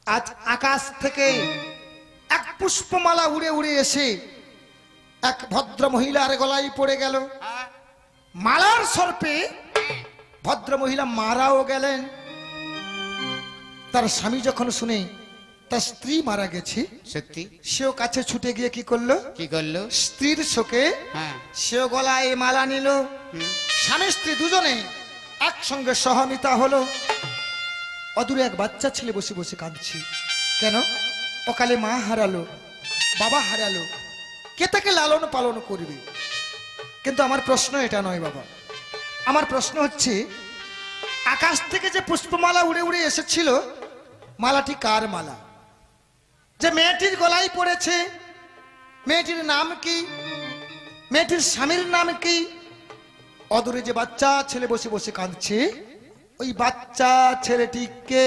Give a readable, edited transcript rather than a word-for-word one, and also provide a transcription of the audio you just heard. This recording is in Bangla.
আজ আকাশ থেকে এক পুষ্পমালা উড়ে উড়ে এসে এক ভদ্র মহিলার গলায় পড়ে গেল। মালার সর্পে ভদ্র মহিলা মারাও গেলেন। তার স্বামী যখন শুনে তার স্ত্রী মারা গেছে, সত্যি সেও কাছে ছুটে গিয়ে কি করলো? স্ত্রীর শোকে সেও গলায় মালা নিল। স্বামী স্ত্রী দুজনে একসঙ্গে সহমিতা হলো। অদূরে এক বাচ্চা ছেলে বসে বসে কাঁদছে। কেন? অকালে মা হারালো, বাবা হারালো, কে তাকে লালন পালন করবে? কিন্তু আমার প্রশ্ন এটা নয় বাবা, আমার প্রশ্ন হচ্ছে আকাশ থেকে যে পুষ্পমালা উড়ে উড়ে এসেছিল, মালাটি কার মালা? যে মেয়েটির গলায় পড়েছে, মেয়েটির নাম কি? মেয়েটির স্বামীর নাম কি? অদূরে যে বাচ্চা ছেলে বসে বসে কাঁদছে, ওই বাচ্চা ছেলেটিকে